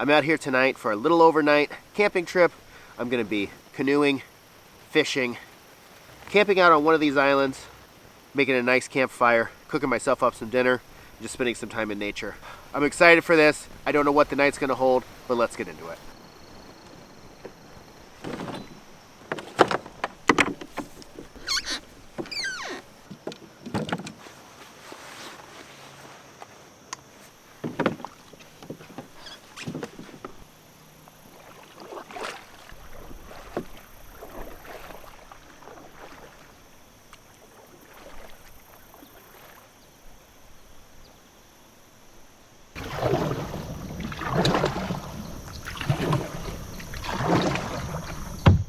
I'm out here tonight for a little overnight camping trip. I'm gonna be canoeing, fishing, camping out on one of these islands, making a nice campfire, cooking myself up some dinner, just spending some time in nature. I'm excited for this. I don't know what the night's gonna hold, but let's get into it.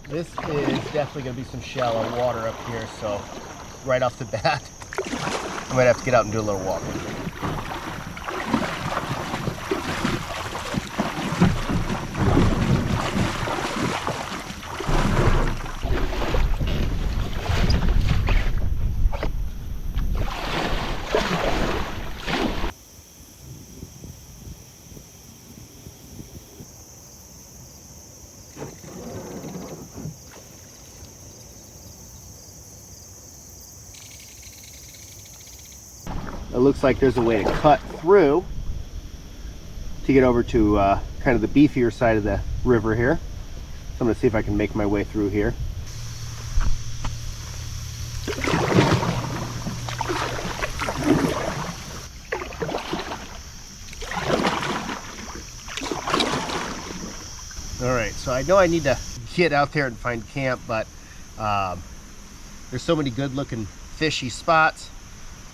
This is definitely going to be some shallow water up here, so right off the bat, I might have to get out and do a little walking. It looks like there's a way to cut through to get over to kind of the beefier side of the river here. So I'm going to see if I can make my way through here. All right, so I know I need to get out there and find camp, but there's so many good looking fishy spots.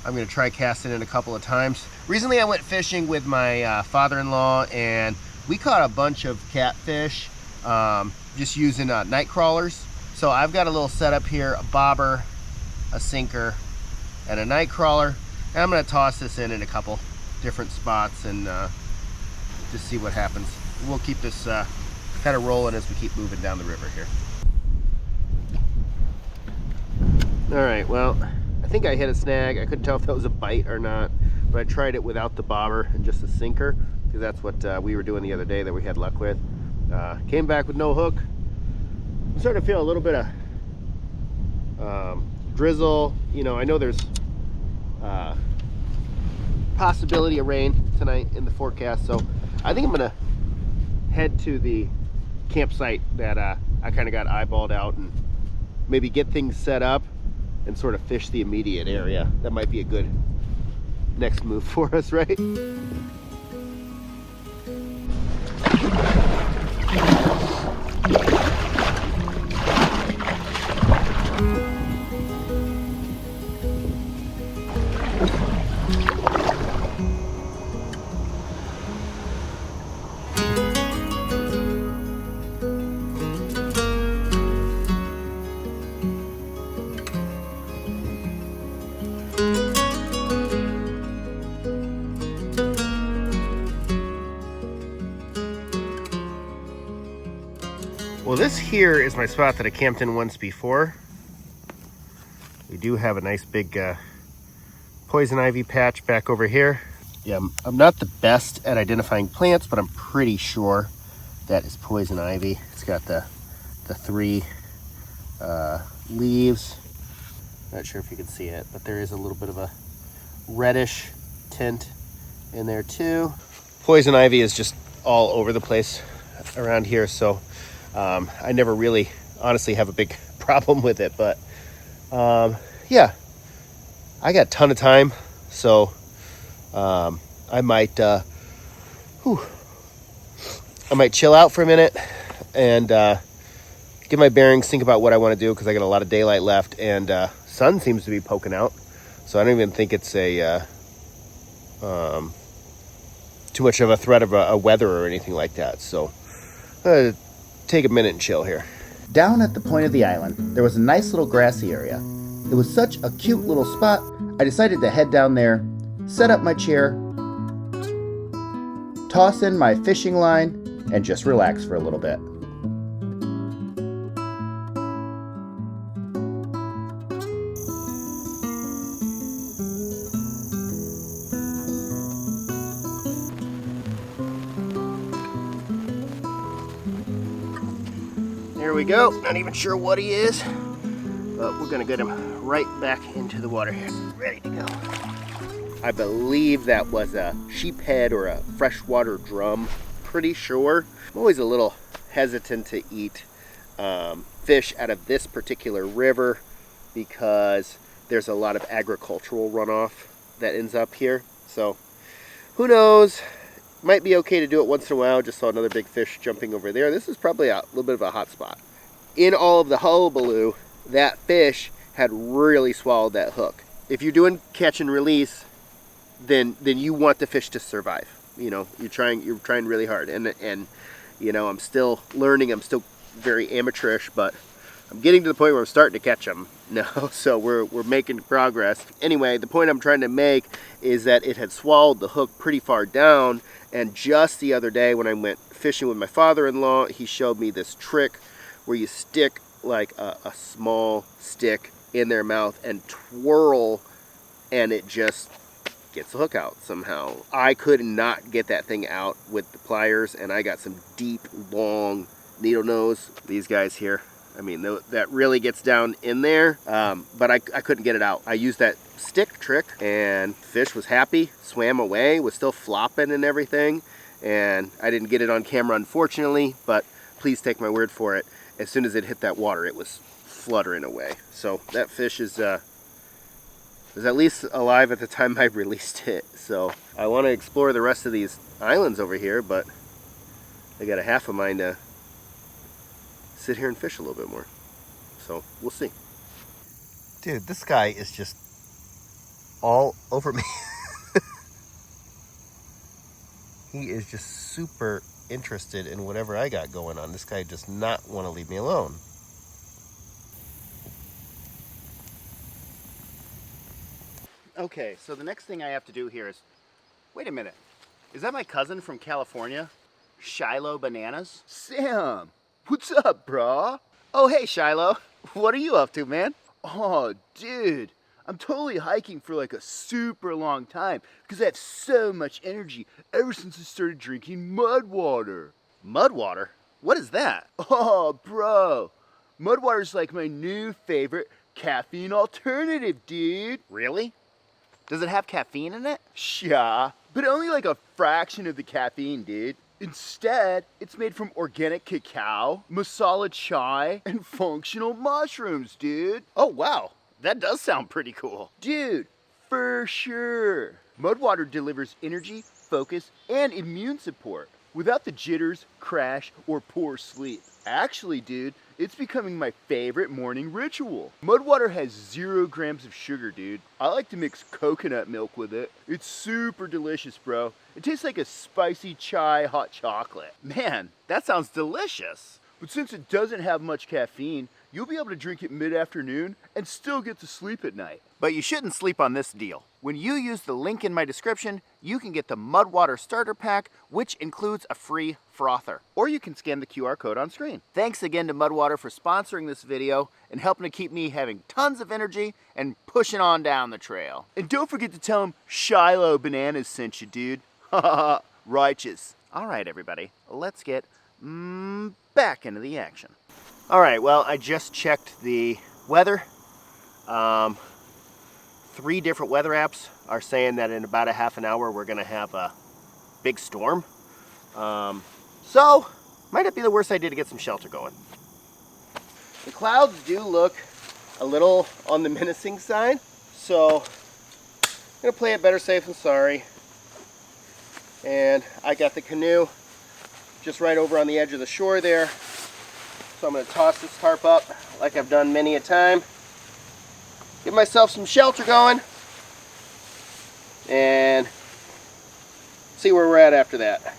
I'm gonna try casting in a couple of times. Recently I went fishing with my father-in-law, and we caught a bunch of catfish just using night crawlers. So I've got a little setup here, a bobber, a sinker, and a night crawler. And I'm gonna toss this in a couple different spots and just see what happens. We'll keep this kind of rolling as we keep moving down the river here. All right, well, I think I hit a snag. I couldn't tell if that was a bite or not, but I tried it without the bobber and just a sinker, because that's what we were doing the other day that we had luck with. Came back with no hook. I'm starting to feel a little bit of drizzle. You know, I know there's possibility of rain tonight in the forecast, so I think I'm gonna head to the campsite that I kind of got eyeballed out and maybe get things set up and sort of fish the immediate area. That might be a good next move for us, right? Well, this here is my spot that I camped in once before. We do have a nice big poison ivy patch back over here. Yeah, I'm not the best at identifying plants, but I'm pretty sure that is poison ivy. It's got the three leaves. Not sure if you can see it, but there is a little bit of a reddish tint in there too. Poison ivy is just all over the place around here, so I never really honestly have a big problem with it, but yeah, I got a ton of time, so I might chill out for a minute and get my bearings, think about what I want to do, because I got a lot of daylight left, and sun seems to be poking out, so I don't even think it's a too much of a threat of a weather or anything like that. So take a minute and chill here. Down at the point of the island, there was a nice little grassy area. It was such a cute little spot, I decided to head down there, set up my chair, toss in my fishing line, and just relax for a little bit. Here we go. Not even sure what he is, but we're gonna get him right back into the water here. Ready to go. I believe that was a sheephead or a freshwater drum. Pretty sure. I'm always a little hesitant to eat fish out of this particular river because there's a lot of agricultural runoff that ends up here. So who knows? Might be okay to do it once in a while. Just saw another big fish jumping over there. This is probably a little bit of a hot spot. In all of the hullabaloo, that fish had really swallowed that hook. If you're doing catch and release, then you want the fish to survive. You know, you're trying really hard. And you know, I'm still learning. I'm still very amateurish, but I'm getting to the point where I'm starting to catch them now. So we're making progress. Anyway, the point I'm trying to make is that it had swallowed the hook pretty far down. And just the other day when I went fishing with my father-in-law, he showed me this trick where you stick like a small stick in their mouth and twirl, and it just gets the hook out somehow. I could not get that thing out with the pliers, and I got some deep, long needle nose. These guys here, I mean, that really gets down in there, but I couldn't get it out. I used that stick trick, and fish was happy, swam away, was still flopping and everything, and I didn't get it on camera, unfortunately, but please take my word for it. As soon as it hit that water, it was fluttering away. So that fish is at least alive at the time I released it. So I want to explore the rest of these islands over here, but I got a half a mind to sit here and fish a little bit more. So we'll see. Dude, this guy is just all over me. He is just super interested in whatever I got going on. This guy does not want to leave me alone. Okay, so the next thing I have to do here is, wait a minute, is that my cousin from California? Shiloh Bananas? Sam, what's up, brah? Oh, hey, Shiloh. What are you up to, man? Oh, dude, I'm totally hiking for like a super long time because I have so much energy ever since I started drinking mud water. Mud water? What is that? Oh, bro, mud water is like my new favorite caffeine alternative, dude. Really? Does it have caffeine in it? Yeah, but only like a fraction of the caffeine, dude. Instead, it's made from organic cacao, masala chai, and functional mushrooms, dude. Oh, wow. That does sound pretty cool. Dude, for sure. Mudwater delivers energy, focus, and immune support without the jitters, crash, or poor sleep. Actually, dude, it's becoming my favorite morning ritual. Mudwater has 0 grams of sugar, dude. I like to mix coconut milk with it. It's super delicious, bro. It tastes like a spicy chai hot chocolate. Man, that sounds delicious. But since it doesn't have much caffeine, you'll be able to drink it mid-afternoon and still get to sleep at night. But you shouldn't sleep on this deal. When you use the link in my description, you can get the Mudwater Starter Pack, which includes a free frother. Or you can scan the QR code on screen. Thanks again to Mudwater for sponsoring this video and helping to keep me having tons of energy and pushing on down the trail. And don't forget to tell them Shiloh Bananas sent you, dude. Haha, righteous. All right, everybody, let's get back into the action. All right, well, I just checked the weather. 3 different weather apps are saying that in about a half an hour we're gonna have a big storm. So, might not be the worst idea to get some shelter going. The clouds do look a little on the menacing side, so I'm gonna play it better safe than sorry. And I got the canoe just right over on the edge of the shore there. So I'm going to toss this tarp up like I've done many a time. Give myself some shelter going. And see where we're at after that.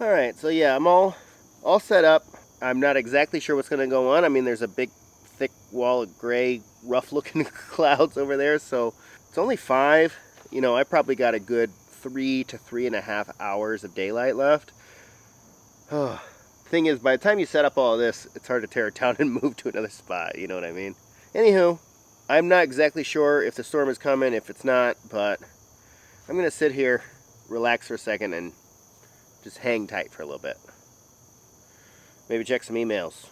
Alright, so yeah, I'm all set up. I'm not exactly sure what's going to go on. I mean, there's a big, thick wall of gray, rough-looking clouds over there, so it's only 5. You know, I probably got a good 3 to 3.5 hours of daylight left. Thing is, by the time you set up all of this, it's hard to tear it down and move to another spot, you know what I mean? Anywho, I'm not exactly sure if the storm is coming, if it's not, but I'm gonna sit here, relax for a second, and just hang tight for a little bit. Maybe check some emails.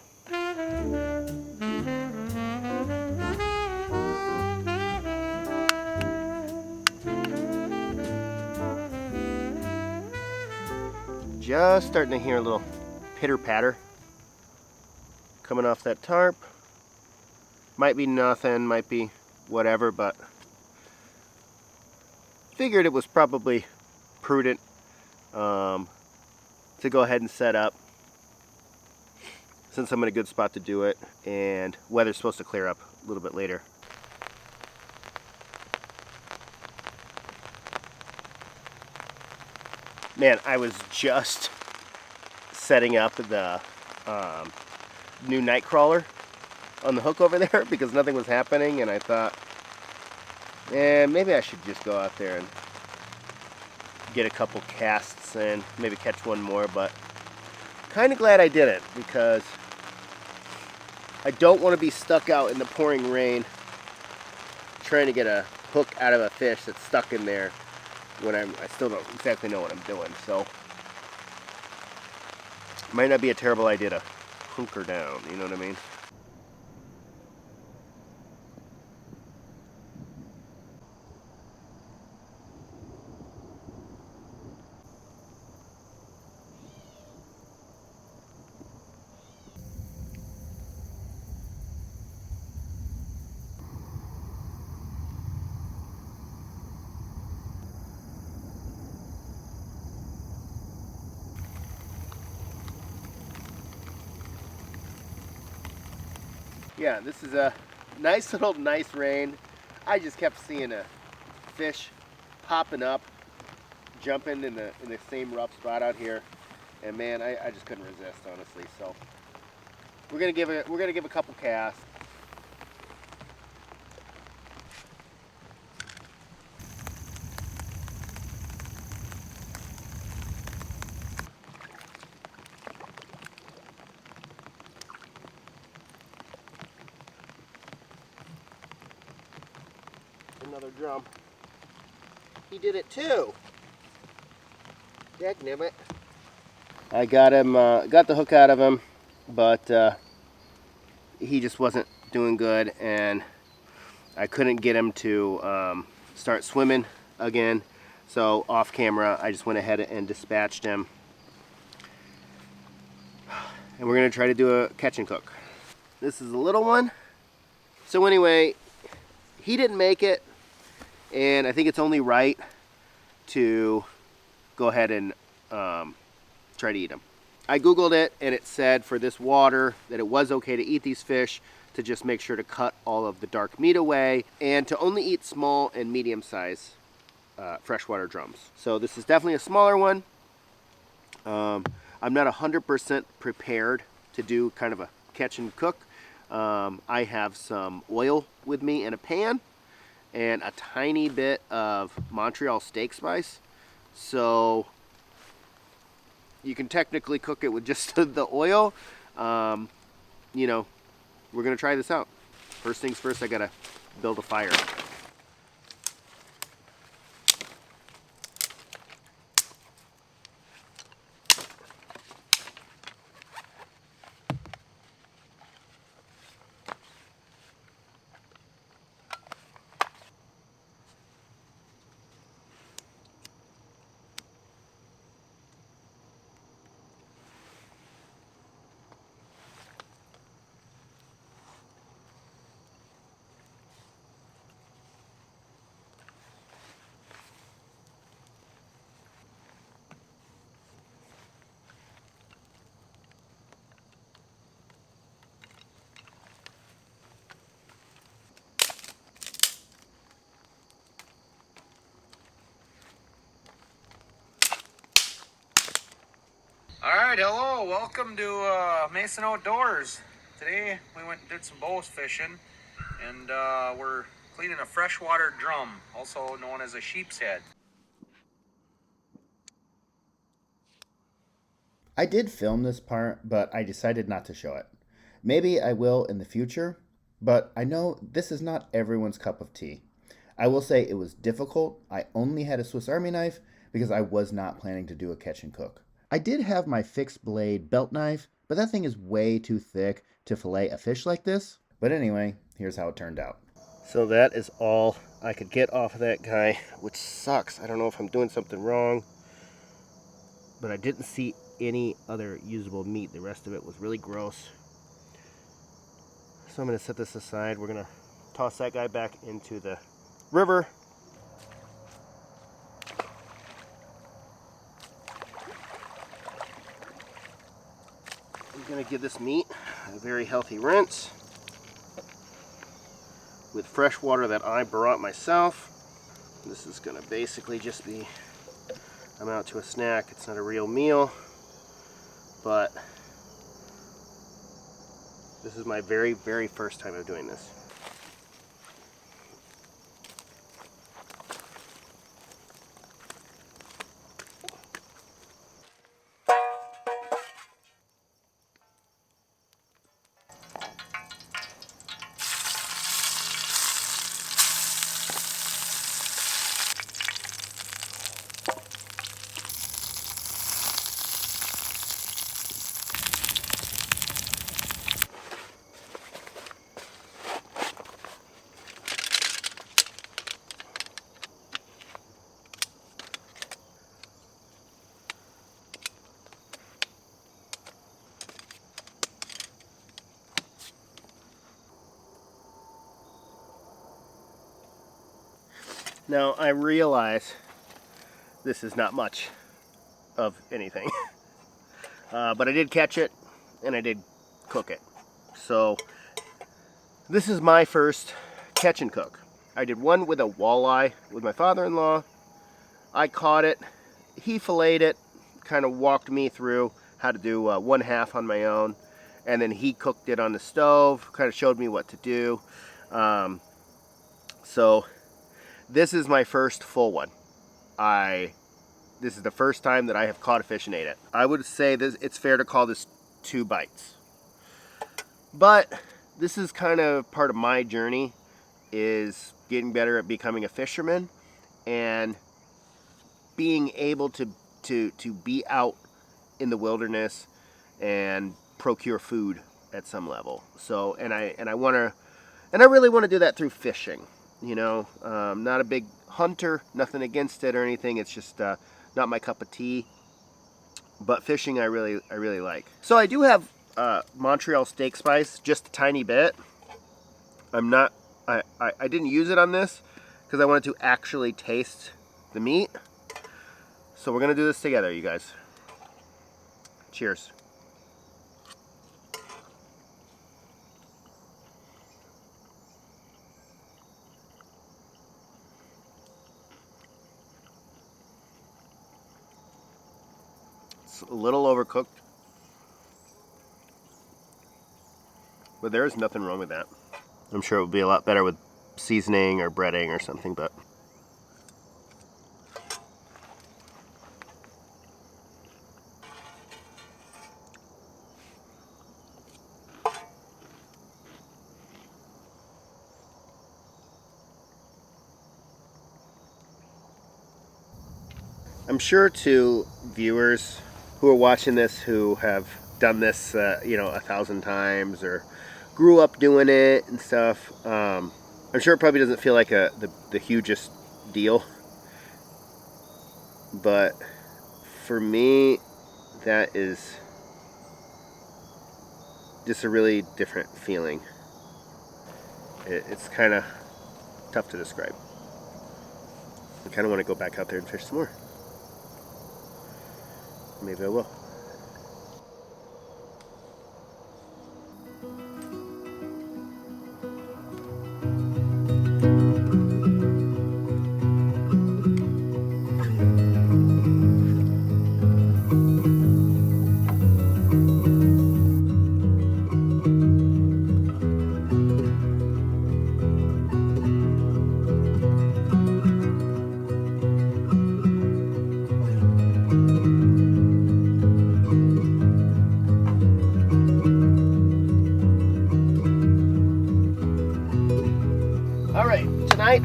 Just starting to hear a little pitter patter coming off that tarp. Might be nothing, might be whatever, but figured it was probably prudent to go ahead and set up since I'm in a good spot to do it, and weather's supposed to clear up a little bit later. Man, I was just setting up the new night crawler on the hook over there because nothing was happening, and I thought, maybe I should just go out there and get a couple casts and maybe catch one more, but kind of glad I did it because I don't want to be stuck out in the pouring rain trying to get a hook out of a fish that's stuck in there when I still don't exactly know what I'm doing. So it might not be a terrible idea to hunker down, you know what I mean? Yeah, this is a nice rain. I just kept seeing a fish popping up, jumping in the same rough spot out here, and man, I just couldn't resist, honestly. So we're gonna give a couple casts. Another drum. He did it too. Dagnabbit. I got him, got the hook out of him, but he just wasn't doing good, and I couldn't get him to start swimming again. So off camera, I just went ahead and dispatched him. And we're gonna try to do a catch and cook. This is a little one. So anyway, he didn't make it, and I think it's only right to go ahead and try to eat them. I googled it, and it said for this water that it was okay to eat these fish, to just make sure to cut all of the dark meat away, and to only eat small and medium size freshwater drums. So this is definitely a smaller one. I'm not 100% prepared to do kind of a catch and cook. I have some oil with me in a pan and a tiny bit of Montreal steak spice. So you can technically cook it with just the oil. You know, we're gonna try this out. First things first, I gotta build a fire. Alright, hello, welcome to Mason Outdoors. Today we went and did some bows fishing, and we're cleaning a freshwater drum, also known as a sheep's head. I did film this part, but I decided not to show it. Maybe I will in the future, but I know this is not everyone's cup of tea. I will say it was difficult. I only had a Swiss Army knife because I was not planning to do a catch and cook. I did have my fixed blade belt knife, but that thing is way too thick to fillet a fish like this. But anyway, here's how it turned out. So that is all I could get off of that guy, which sucks. I don't know if I'm doing something wrong, but I didn't see any other usable meat. The rest of it was really gross. So I'm going to set this aside. We're going to toss that guy back into the river. I'm going to give this meat a very healthy rinse with fresh water that I brought myself. This is going to basically just be, I'm out to a snack. It's not a real meal, but this is my very, very first time of doing this. Now I realize this is not much of anything, but I did catch it and I did cook it. So this is my first catch and cook. I did one with a walleye with my father-in-law. I caught it, he filleted it, kind of walked me through how to do one half on my own, and then he cooked it on the stove, kind of showed me what to do. So this is my first full one. This is the first time that I have caught a fish and ate it. I would say it's fair to call this 2 bites. But this is kind of part of my journey, is getting better at becoming a fisherman and being able to be out in the wilderness and procure food at some level. So and I really want to do that through fishing. You know, not a big hunter, nothing against it or anything. It's just not my cup of tea. But fishing, I really like. So I do have Montreal steak spice, just a tiny bit. I didn't use it on this because I wanted to actually taste the meat. So we're gonna do this together, you guys. Cheers. A little overcooked, but there is nothing wrong with that. I'm sure it would be a lot better with seasoning or breading or something, but I'm sure to viewers who are watching this who have done this, 1,000 times or grew up doing it and stuff, I'm sure it probably doesn't feel like the hugest deal. But for me, that is just a really different feeling. It's kind of tough to describe. I kind of want to go back out there and fish some more. Maybe I will.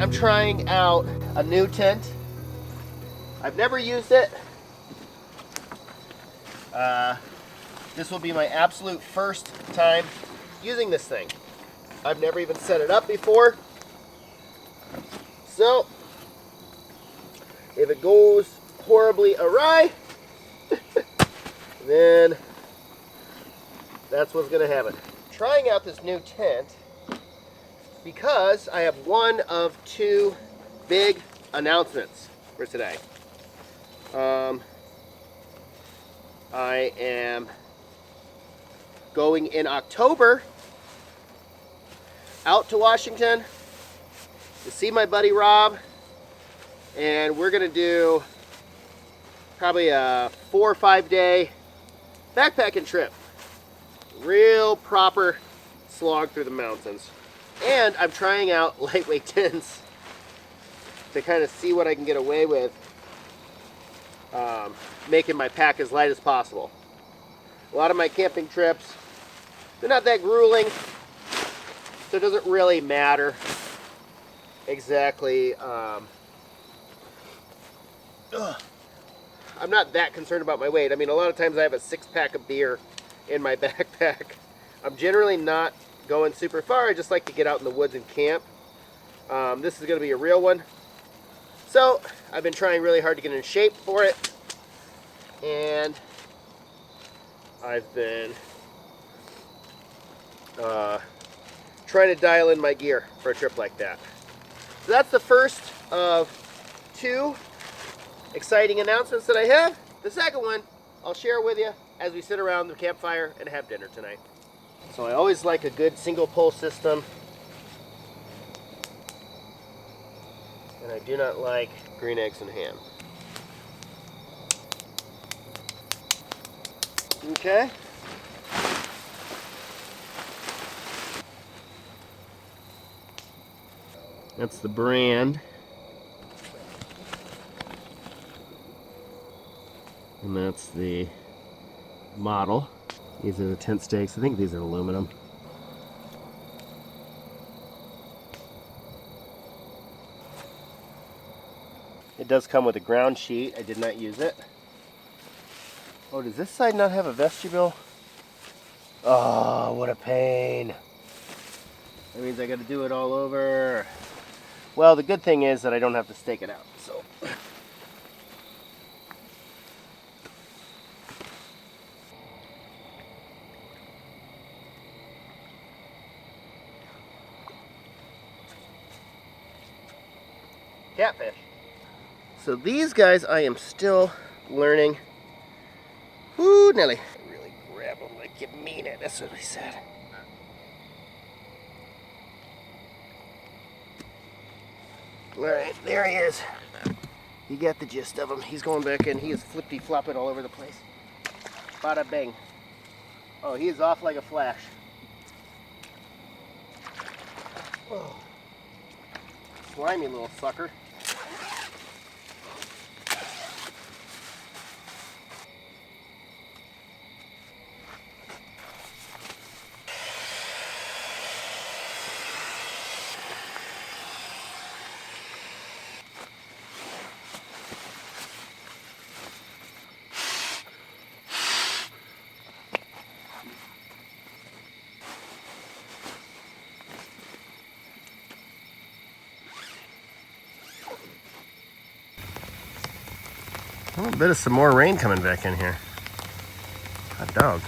I'm trying out a new tent. I've never used it. This will be my absolute first time using this thing. I've never even set it up before. So, if it goes horribly awry, then that's what's going to happen. Trying out this new tent because I have one of two big announcements for today. I am going in October out to Washington to see my buddy Rob, and we're gonna do probably a 4 or 5 day backpacking trip. Real proper slog through the mountains. And I'm trying out lightweight tents to kind of see what I can get away with, making my pack as light as possible. A lot of my camping trips, they're not that grueling, so it doesn't really matter exactly. I'm not that concerned about my weight. I mean, a lot of times I have a 6-pack of beer in my backpack. I'm generally not going super far. I just like to get out in the woods and camp. This is going to be a real one. So I've been trying really hard to get in shape for it, and I've been trying to dial in my gear for a trip like that. So that's the first of 2 exciting announcements that I have. The second one I'll share with you as we sit around the campfire and have dinner tonight. So I always like a good single pole system, and I do not like green eggs and ham. Okay. That's the brand. And that's the model. These are the tent stakes. I think these are aluminum. It does come with a ground sheet. I did not use it. Oh, does this side not have a vestibule? Oh, what a pain. That means I got to do it all over. Well, the good thing is that I don't have to stake it out, so. Catfish. So these guys I am still learning. Woo, Nelly. Really grab them like you mean it. That's what I said. Alright, there he is. You got the gist of him. He's going back in. He is flippy-flopping all over the place. Bada bang. Oh, he is off like a flash. Oh. Slimy little sucker. A little bit of some more rain coming back in here. Hot dog.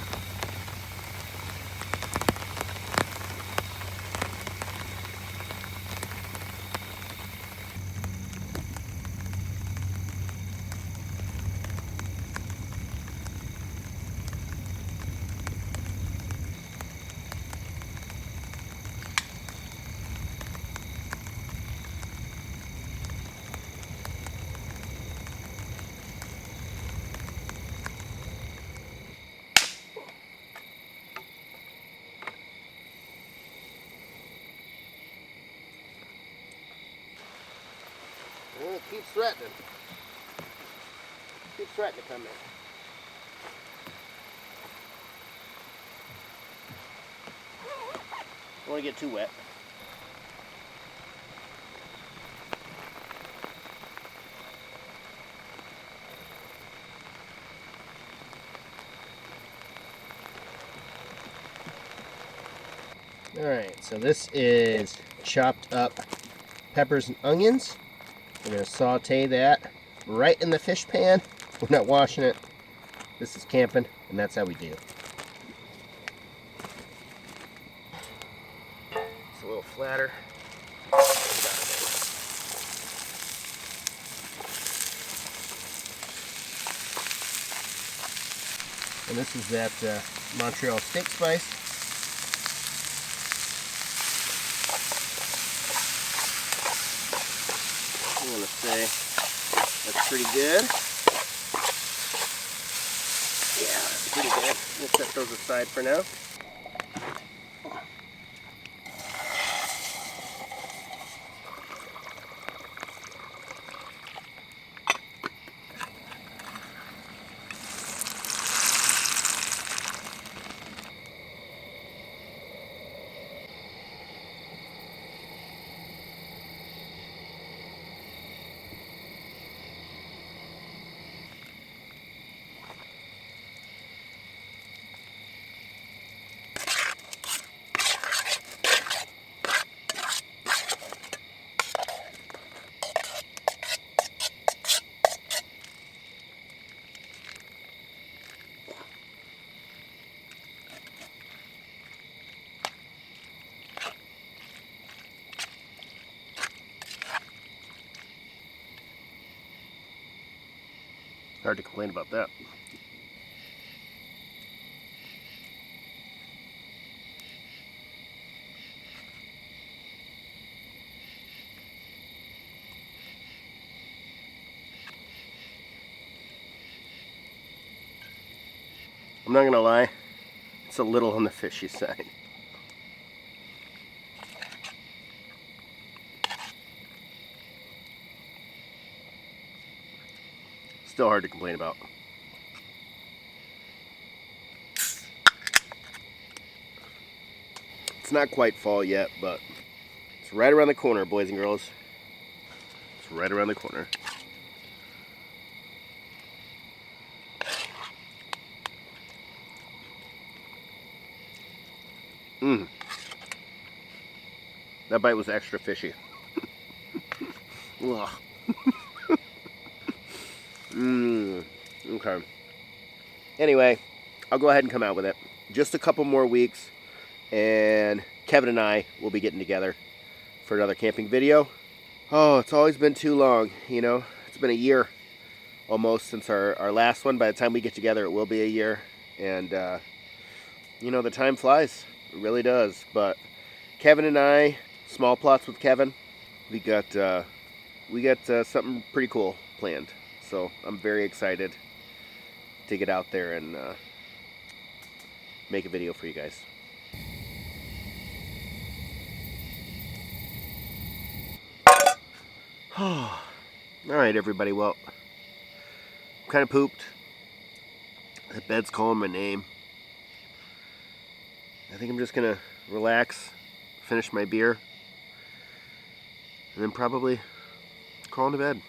Well, it keeps threatening. Keeps threatening to come in. Don't want to get too wet. Alright, so this is chopped up peppers and onions. We're going to saute that right in the fish pan. We're not washing it. This is camping, and that's how we do. It's a little flatter. And this is that Montreal steak spice. I want to say that's pretty good. Yeah, that's pretty good. We'll set those aside for now. Hard to complain about that. I'm not gonna lie, it's a little on the fishy side. Still hard to complain about. It's not quite fall yet, but it's right around the corner, boys and girls. It's right around the corner. Mmm. That bite was extra fishy. Ugh. Mmm. Okay. Anyway, I'll go ahead and come out with it. Just a couple more weeks, and Kevin and I will be getting together for another camping video. Oh, it's always been too long, you know. It's been a year almost since our last one. By the time we get together, it will be a year. And, you know, the time flies. It really does. But Kevin and I, Small Plots with Kevin, we got something pretty cool planned. So I'm very excited to get out there and make a video for you guys. All right, everybody. Well, I'm kind of pooped. The bed's calling my name. I think I'm just gonna relax, finish my beer, and then probably crawl into bed.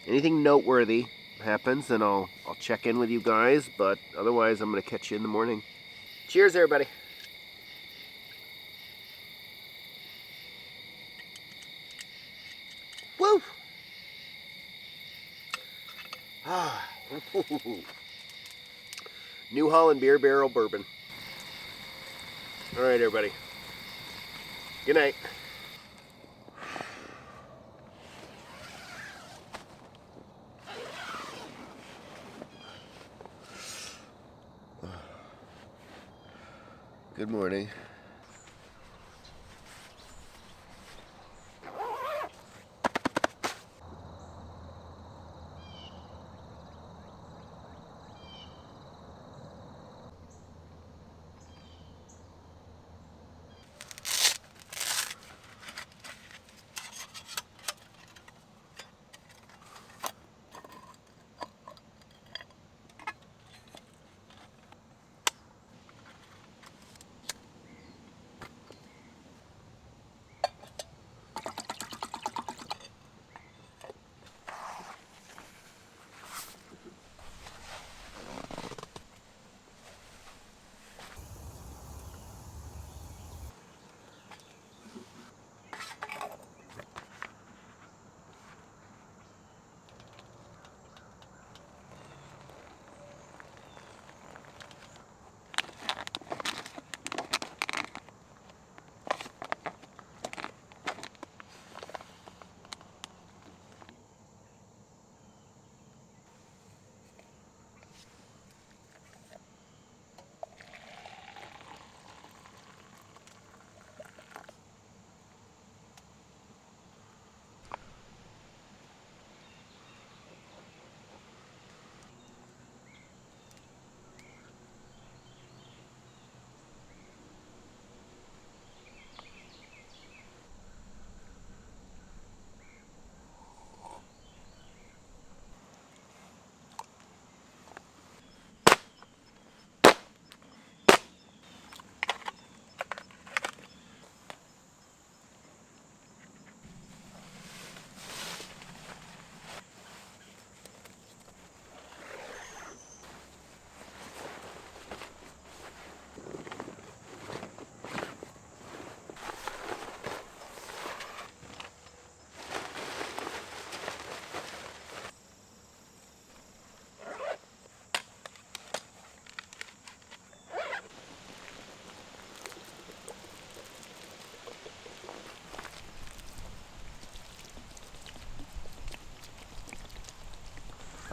Anything noteworthy happens, then I'll check in with you guys. But otherwise, I'm gonna catch you in the morning. Cheers, everybody. Woo! Ah. New Holland Beer Barrel Bourbon. All right, everybody. Good night. Good morning.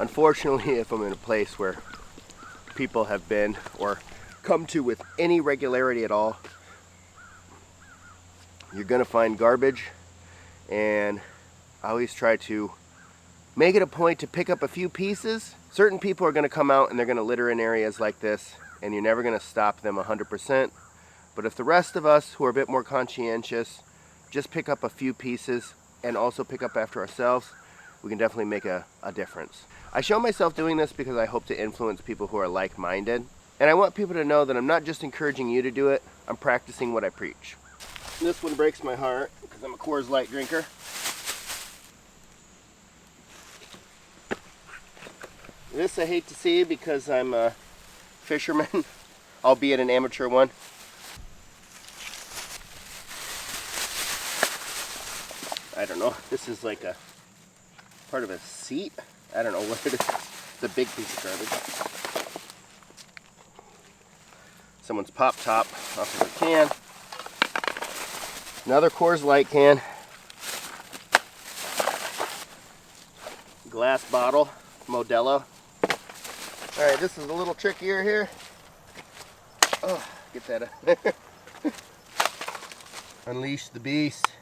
Unfortunately, if I'm in a place where people have been or come to with any regularity at all, you're gonna find garbage, and I always try to make it a point to pick up a few pieces. Certain people are gonna come out and they're gonna litter in areas like this, and you're never gonna stop them 100%. But if the rest of us who are a bit more conscientious just pick up a few pieces and also pick up after ourselves, we can definitely make a difference. I show myself doing this because I hope to influence people who are like-minded. And I want people to know that I'm not just encouraging you to do it, I'm practicing what I preach. This one breaks my heart because I'm a Coors Light drinker. This I hate to see because I'm a fisherman, albeit an amateur one. I don't know, this is like a part of a seat. I don't know what it is. It's a big piece of garbage. Someone's pop top off of a can. Another Coors Light can. Glass bottle, Modelo. Alright, this is a little trickier here. Oh, get that. Unleash the beast.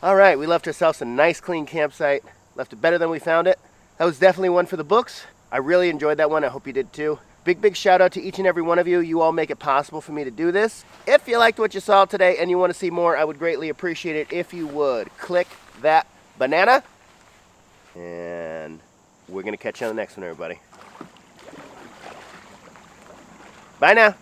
All right, we left ourselves a nice clean campsite. Left it better than we found it. That was definitely one for the books. I really enjoyed that one. I hope you did too. Big shout out to each and every one of you. You all make it possible for me to do this. If you liked what you saw today and you want to see more, I would greatly appreciate it if you would click that banana. And we're going to catch you on the next one, everybody. Bye now.